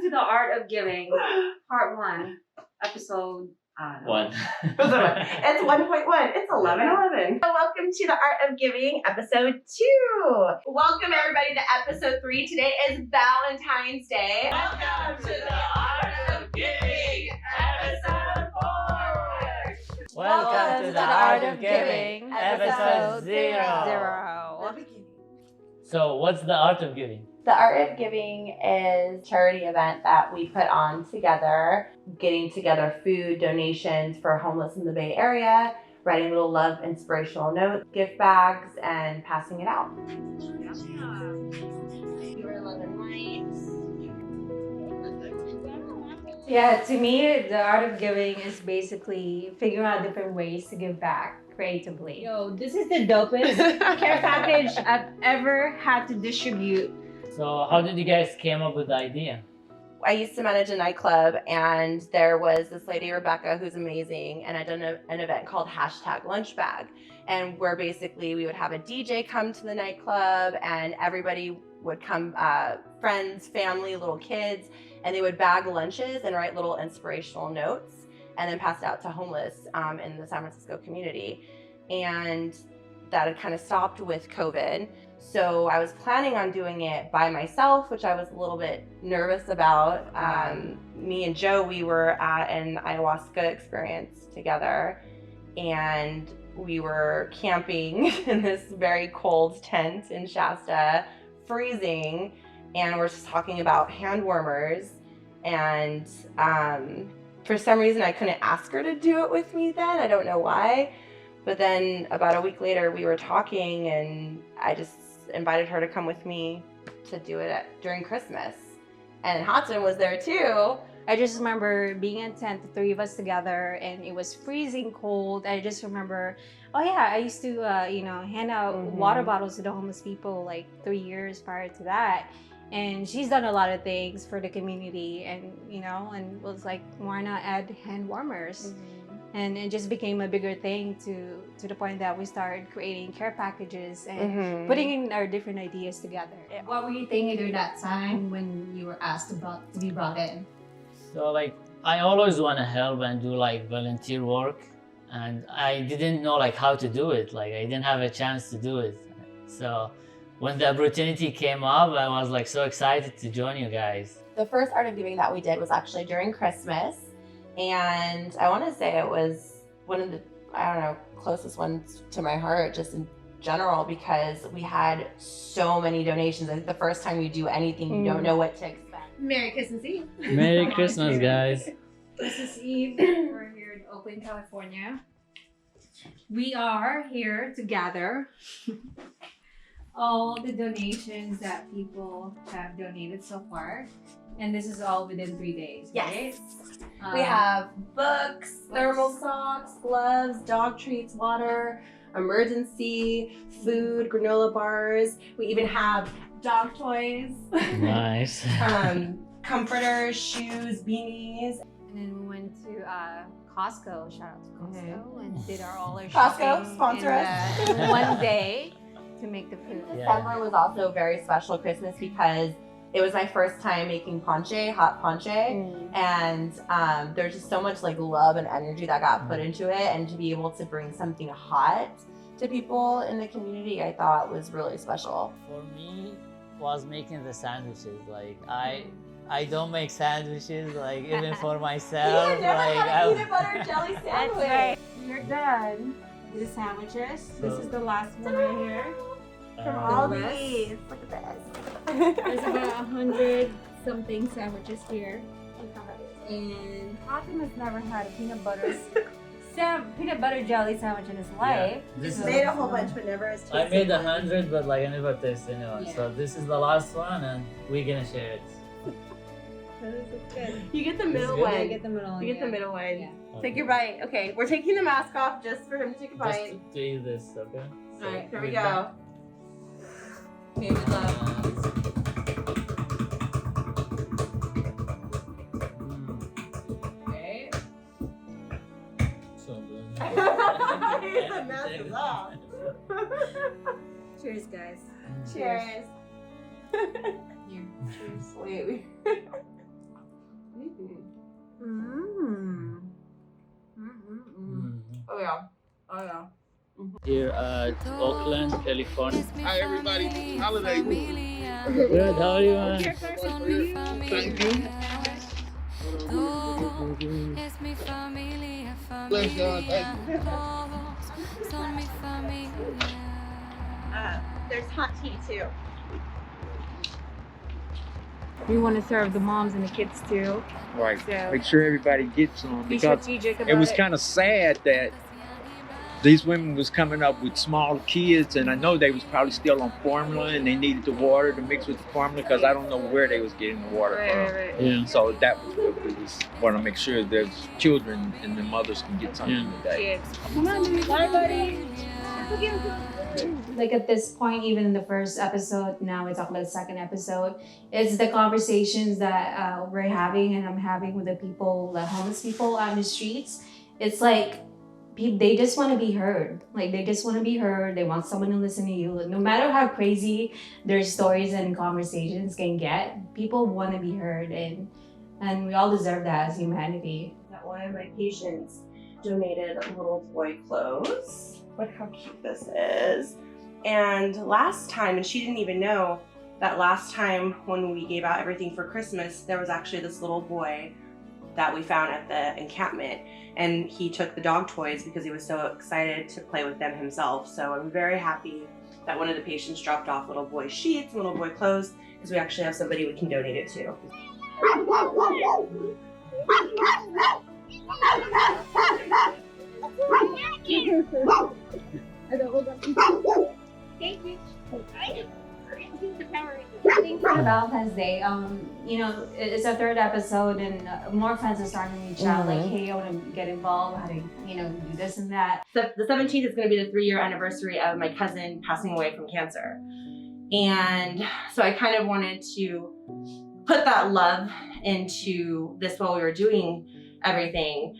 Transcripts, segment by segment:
to the Art of Giving, Part 1, Episode 1. It's 1.1. It's 11:11. Welcome to the Art of Giving, Episode 2. Welcome everybody to Episode 3. Today is Valentine's Day. Welcome to the Art of Giving, Episode 4. Welcome to the Art of Giving, Episode 0. So, what's the art of giving? The Art of Giving is a charity event that we put on together, getting together food donations for homeless in the Bay Area, writing little love inspirational notes, gift bags, and passing it out. Yeah, to me, the Art of Giving is basically figuring out different ways to give back creatively. Yo, this is the dopest care package I've ever had to distribute. So, how did you guys came up with the idea? I used to manage a nightclub, and there was this lady, Rebecca, who's amazing, and I'd done an event called #lunchbag, and where basically we would have a DJ come to the nightclub, and everybody would come, friends, family, little kids, and they would bag lunches and write little inspirational notes, and then pass it out to homeless in the San Francisco community. And that had kind of stopped with COVID. So I was planning on doing it by myself, which I was a little bit nervous about. Me and Joe, we were at an ayahuasca experience together, and we were camping in this very cold tent in Shasta, freezing, and we're just talking about hand warmers. And for some reason, I couldn't ask her to do it with me then. I don't know why. But then about a week later, we were talking, and I just invited her to come with me to do it during Christmas. And Hudson was there too. I just remember being in a tent, the three of us together, and it was freezing cold. I just remember, oh yeah, I used to, hand out water bottles to the homeless people like 3 years prior to that. And she's done a lot of things for the community, and and was like, why not add hand warmers? And it just became a bigger thing to the point that we started creating care packages and putting in our different ideas together. What were you thinking during that time when you were asked to be brought in? So, I always want to help and do volunteer work, and I didn't know how to do it. I didn't have a chance to do it. So when the opportunity came up, I was so excited to join you guys. The first Art of Giving that we did was actually during Christmas. And I want to say it was one of the, closest ones to my heart just in general, because we had so many donations. I think the first time you do anything, you don't know what to expect. Merry Christmas Eve. Merry Christmas, guys. Christmas Eve. We're here in Oakland, California. We are here to gather all the donations that people have donated so far. And this is all within 3 days, right? We have books, thermal socks, gloves, dog treats, water, emergency, food, granola bars. We even have dog toys. Nice. Comforters, shoes, beanies. And then we went to Costco. Shout out to Costco. And did all our Costco, shopping sponsor us. in one day to make the food. December was also a very special Christmas because it was my first time making hot ponche, and there's just so much love and energy that got put into it, and to be able to bring something hot to people in the community, I thought was really special. For me, was making the sandwiches. I don't make sandwiches even for myself. You never had a peanut butter jelly sandwich. Right. We're done with the sandwiches. This is the last one right here. From all these. Look at this. There's about 100 something sandwiches here. And Hawthorne has never had a peanut butter jelly sandwich in his life. This Made a whole bunch, but never as tasty. I made 100, but I never tasted anyone. Yeah. So this is the last one, and we're gonna share it. This is good. You get the middle good. one. Yeah, get the middle one. You get the middle one. Yeah. Take your bite. Okay, we're taking the mask off just for him to take a Just bite. to eat this, okay? So All right, here we with go. that- Baby love. Okay. So good. The mask is off. Cheers, guys. Cheers. Here. Cheers. Wait. here at Oakland, California. Hi, everybody. Holiday. Good, how are you, man? Thank you. Bless God. Thank you. There's hot tea too. We want to serve the moms and the kids too. Right. So Make sure everybody gets some be because strategic about it was kind of sad that these women was coming up with small kids, and I know they was probably still on formula, and they needed the water to mix with the formula because I don't know where they was getting the water from. Right. Yeah. So that was what we was want to make sure there's children and the mothers can get something today. Kids. Come on, bye, buddy. Like at this point, even in the first episode, now we talk about the second episode, it's the conversations that we're having and I'm having with the people, the homeless people on the streets. It's like they just want to be heard. Like they just want to be heard. They want someone to listen to you. No matter how crazy their stories and conversations can get, people want to be heard, and we all deserve that as humanity. That one of my patients donated little boy clothes. Look how cute this is. And last time, and she didn't even know that last time when we gave out everything for Christmas, there was actually this little boy that we found at the encampment. And he took the dog toys because he was so excited to play with them himself. So I'm very happy that one of the patients dropped off little boy sheets and little boy clothes because we actually have somebody we can donate it to. Thank you. I think for Valentine's Day, it's a third episode and more friends are starting to reach out. Like, hey, I want to get involved. How to, do this and that. So the 17th is going to be the 3-year anniversary of my cousin passing away from cancer. And so I kind of wanted to put that love into this while we were doing everything.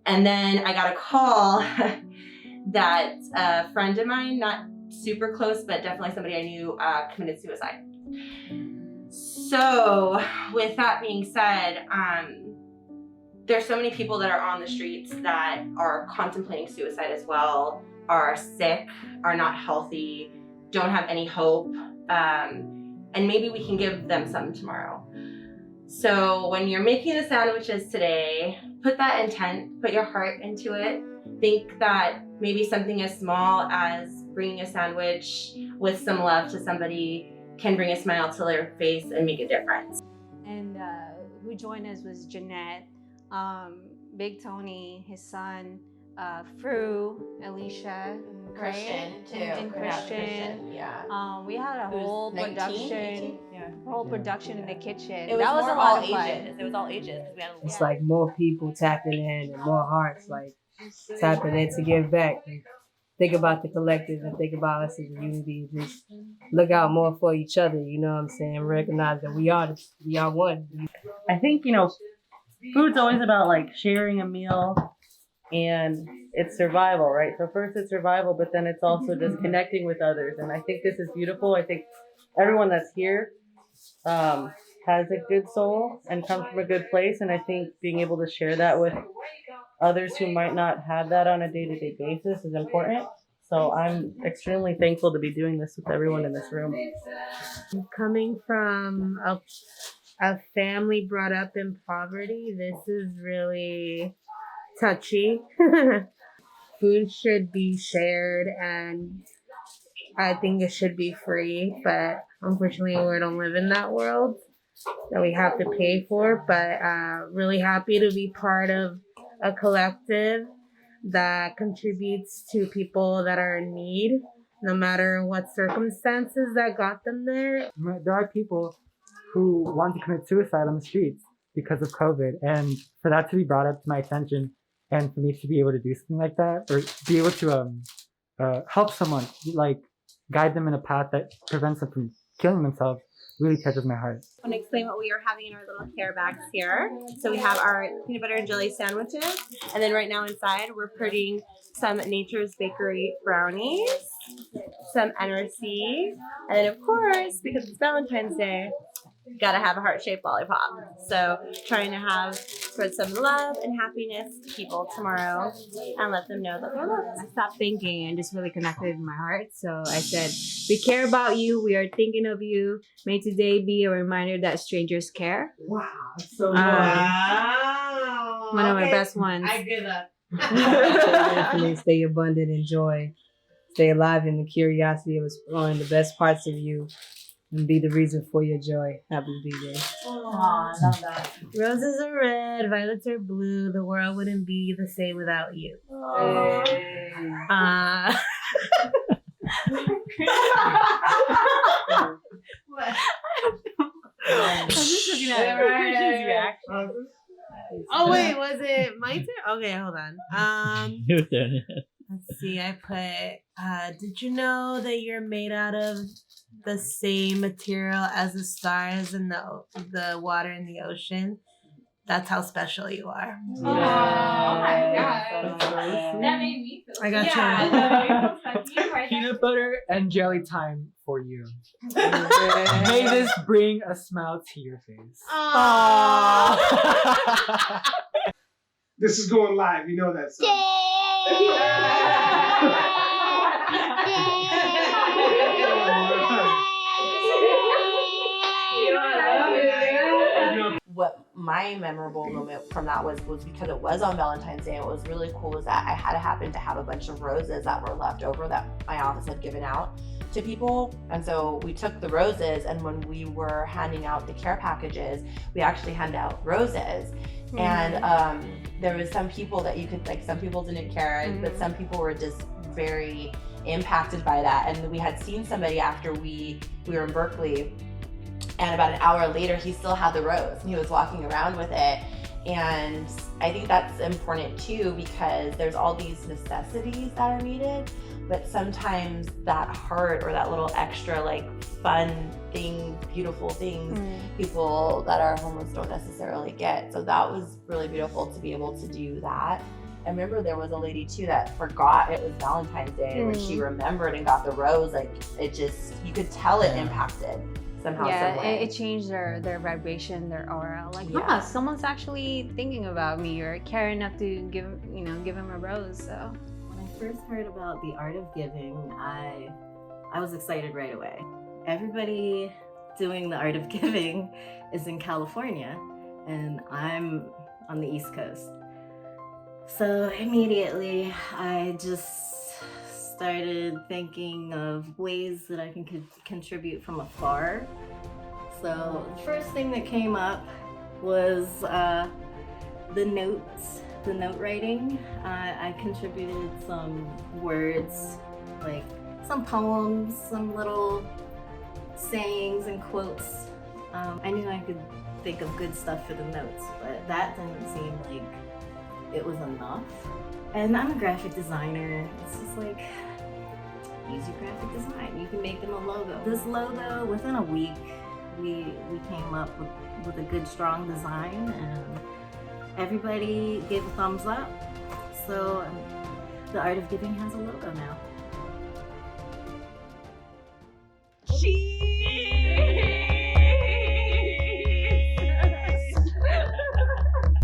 And then I got a call that a friend of mine, not super close, but definitely somebody I knew, committed suicide. So with that being said, there's so many people that are on the streets that are contemplating suicide as well, are sick, are not healthy, don't have any hope, and maybe we can give them some tomorrow. So when you're making the sandwiches today, put that intent, put your heart into it. Think that maybe something as small as bringing a sandwich with some love to somebody can bring a smile to their face and make a difference. And who joined us was Jeanette, Big Tony, his son, Fru, Alicia, Christian right? too. And Christian. Yeah. We had a whole 19, production, 18? whole production in the kitchen. It was that was more a lot all of fun. ages. It was all ages. We had It's like more people tapping in and more hearts like tapping in to give back. And think about the collective and think about us as a unity. Just look out more for each other, you know what I'm saying? Recognize that we are one. I think, food's always about like sharing a meal and it's survival, right? So first it's survival, but then it's also just connecting with others. And I think this is beautiful. I think everyone that's here has a good soul and comes from a good place. And I think being able to share that with others who might not have that on a day-to-day basis is important. So I'm extremely thankful to be doing this with everyone in this room. Coming from a family brought up in poverty, this is really touchy. Food should be shared and I think it should be free, but unfortunately we don't live in that world that we have to pay for. But really happy to be part of a collective that contributes to people that are in need, no matter what circumstances that got them there. There are people who want to commit suicide on the streets because of COVID, and for that to be brought up to my attention and for me to be able to do something like that, or be able to help someone, like guide them in a path that prevents them from killing themselves, really touches my heart. I want to explain what we are having in our little care bags here. So we have our peanut butter and jelly sandwiches, and then right now inside we're putting some Nature's Bakery brownies, some NRC, and then of course, because it's Valentine's Day, gotta have a heart-shaped lollipop. So trying to spread some love and happiness to people tomorrow and let them know that they're loved. I stopped thinking and just really connected in my heart. So I said, we care about you. We are thinking of you. May today be a reminder that strangers care. Wow. So Wow. One of my best ones. I give up. Stay abundant in joy. Stay alive in the curiosity of exploring the best parts of you and be the reason for your joy. Happy B-Day. Oh, I love that. Roses are red, violets are blue. The world wouldn't be the same without you. I'm just looking at Christian's reaction. Oh wait, was it my turn? Okay, hold on. Your turn. Let's see. I put. Did you know that you're made out of the same material as the stars and the water in the ocean? That's how special you are. Oh my god. That made me feel I got you. Peanut butter and jelly time for you. May this bring a smile to your face. This is going live. You know that song. What my memorable moment from that was because it was on Valentine's Day. And what was really cool was that I had happened to have a bunch of roses that were left over that my office had given out to people. And so we took the roses, and when we were handing out the care packages, we actually handed out roses. Mm-hmm. And there was some people that you could, like, some people didn't care, mm-hmm. but some people were just very impacted by that. And we had seen somebody after we were in Berkeley, and about an hour later, he still had the rose and he was walking around with it. And I think that's important too, because there's all these necessities that are needed, but sometimes that heart or that little extra, like, fun thing, beautiful things, people that are homeless don't necessarily get. So that was really beautiful to be able to do that. I remember there was a lady too that forgot it was Valentine's Day, and when she remembered and got the rose, like, it just, you could tell it impacted somehow. Yeah, it changed their vibration, their aura. Like, someone's actually thinking about me or caring enough to give him a rose. So when I first heard about the art of giving, I was excited right away. Everybody doing the art of giving is in California, and I'm on the East Coast. So immediately I just started thinking of ways that I can contribute from afar. So the first thing that came up was the note writing. I contributed some words, like some poems, some little sayings and quotes. I knew I could think of good stuff for the notes, but that didn't seem like it was enough. And I'm a graphic designer. It's just like, use your graphic design. You can make them a logo. This logo, within a week, we came up with a good, strong design, and everybody gave a thumbs up. So the Art of Giving has a logo now.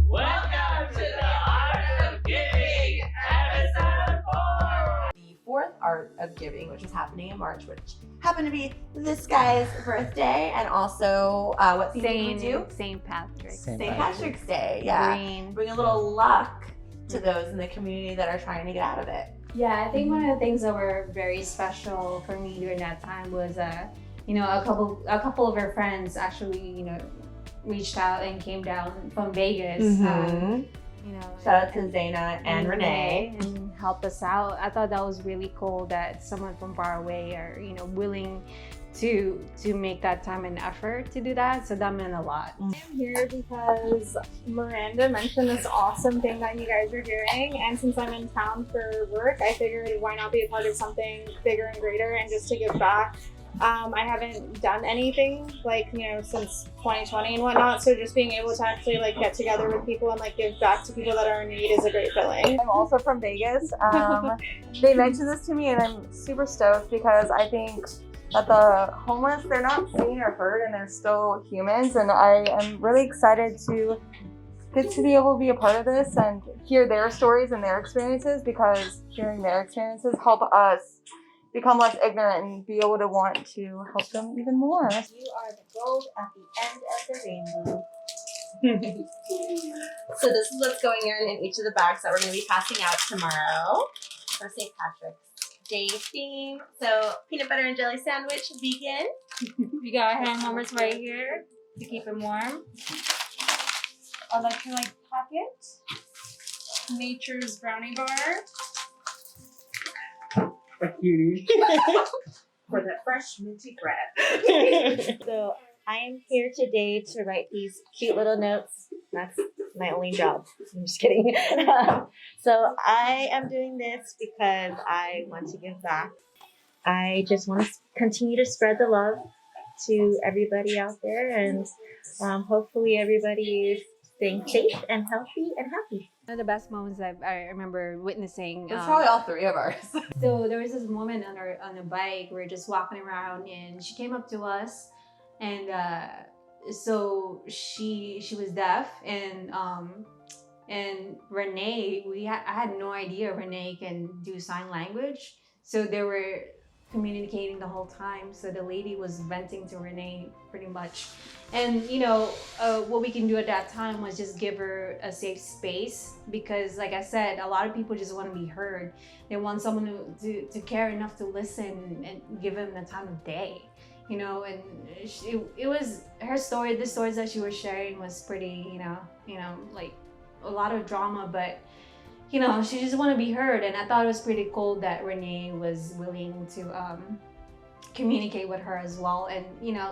Welcome to the Art of Giving, episode 4. The 4th Art of Giving, which is happening in March, which happened to be this guy's birthday, and also what theme did we do? St. Patrick's. St. Patrick's Day, yeah. Green. Bring a little luck to those in the community that are trying to get out of it. Yeah, I think one of the things that were very special for me during that time was, a couple of our friends actually, reached out and came down from Vegas. Shout out to Zaina and Renee. And helped us out. I thought that was really cool that someone from far away are, willing to make that time and effort to do that. So that meant a lot. I'm here because Miranda mentioned this awesome thing that you guys are doing, and since I'm in town for work, I figured why not be a part of something bigger and greater and just to give back. I haven't done anything since 2020 and whatnot, so just being able to actually get together with people and give back to people that are in need is a great feeling. I'm also from Vegas. They mentioned this to me and I'm super stoked because I think that the homeless, they're not seen or heard, and they're still humans. And I am really excited to get to be able to be a part of this and hear their stories and their experiences, because hearing their experiences help us become less ignorant and be able to want to help them even more. You are the gold at the end of the rainbow. So this is what's going in each of the bags that we're going to be passing out tomorrow for St. Patrick's Day theme. So peanut butter and jelly sandwich, vegan. We got hand warmers right here to keep them warm. Electrolyte pocket. Nature's brownie bar. A cutie. For the fresh minty bread. So I am here today to write these cute little notes. That's my only job. I'm just kidding. So I am doing this because I want to give back. I just want to continue to spread the love to everybody out there, and hopefully everybody is staying safe and healthy and happy. One of the best moments I remember witnessing. It's probably all three of ours. So there was this woman on a bike. We were just walking around, and she came up to us, and so she was deaf, and Renee, I had no idea Renee can do sign language. So they were communicating the whole time. So the lady was venting to Renee pretty much. And what we can do at that time was just give her a safe space, because like I said, a lot of people just want to be heard. They want someone to care enough to listen and give them the time of day. And it was her story. The stories that she was sharing was pretty, like a lot of drama, but she just want to be heard. And I thought it was pretty cool that Renee was willing to communicate with her as well. And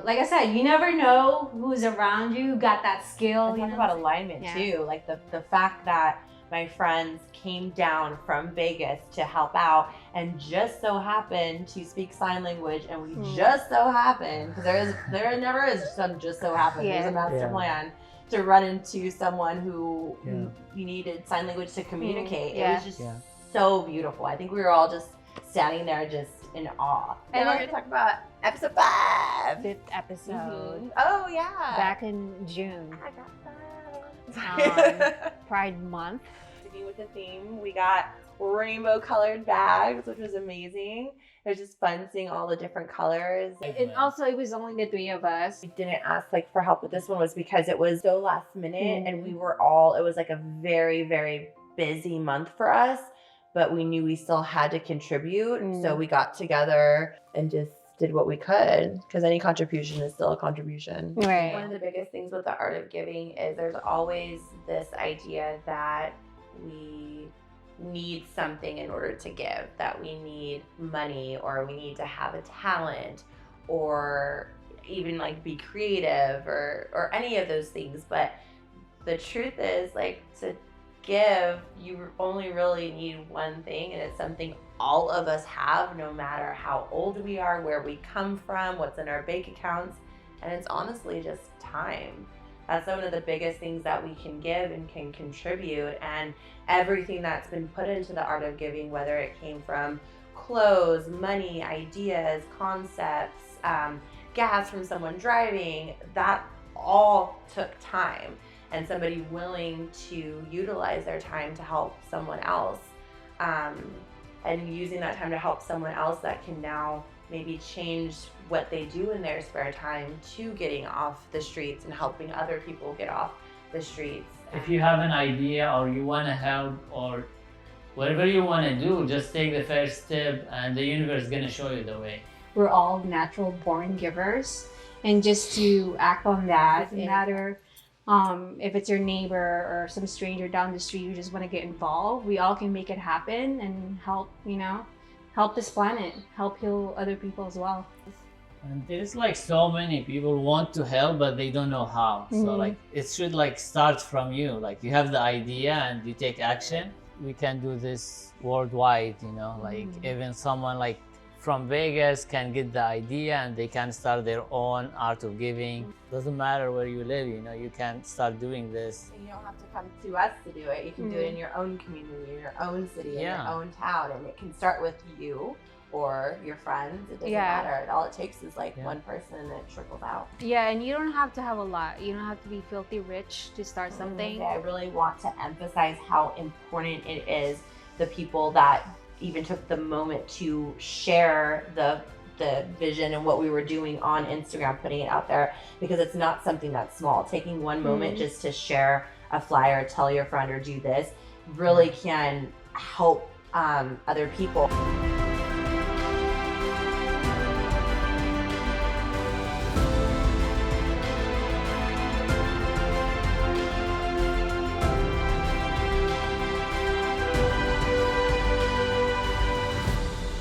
like I said, you never know who's around you, who got that skill. Talk about alignment too, like the fact that my friends came down from Vegas to help out and just so happened to speak sign language, and we just so happened, because there never is some just so happened. There's a master plan to run into someone who you needed sign language to communicate. It was just so beautiful. I think we were all just standing there just in awe. And we're going to talk about episode 5. 5th episode. Oh yeah. Back in June. I got that. Pride Month. Sticking with the theme, we got rainbow colored bags, which was amazing. It was just fun seeing all the different colors. And also, it was only the 3 of us. We didn't ask for help with this one was because it was so last minute, and we were all, it was like a very, very busy month for us, but we knew we still had to contribute. So we got together and just did what we could, because any contribution is still a contribution. Right. One of the biggest things with the art of giving is there's always this idea that we need something in order to give, that we need money, or we need to have a talent, or even be creative, or any of those things. But the truth is, to give, you only really need one thing, and it's something all of us have, no matter how old we are, where we come from, what's in our bank accounts, and it's honestly just time. That's one of the biggest things that we can give and can contribute. And everything that's been put into the art of giving, whether it came from clothes, money, ideas, concepts, gas from someone driving, that all took time, and somebody willing to utilize their time to help someone else, and using that time to help someone else that can now maybe change what they do in their spare time to getting off the streets and helping other people get off the streets. If you have an idea, or you want to help, or whatever you want to do, just take the first step, and the universe is going to show you the way. We're all natural born givers, and just to act on that, it doesn't matter if it's your neighbor or some stranger down the street who just want to get involved. We all can make it happen and help, help this planet, help heal other people as well. And there's so many people want to help, but they don't know how. So it should start from you. You have the idea and you take action. We can do this worldwide, even someone from Vegas can get the idea, and they can start their own art of giving. Doesn't matter where you live, you can start doing this. You don't have to come to us to do it. You can do it in your own community, in your own city, in your own town, and it can start with you. or your friends. It doesn't Yeah. matter. All it takes is like one person and it trickles out. Yeah, and you don't have to have a lot. You don't have to be filthy rich to start something. I really want to emphasize how important it is, the people that even took the moment to share the vision and what we were doing on Instagram, putting it out there, because it's not something that's small. Taking one moment just to share a flyer, tell your friend or do this really can help other people.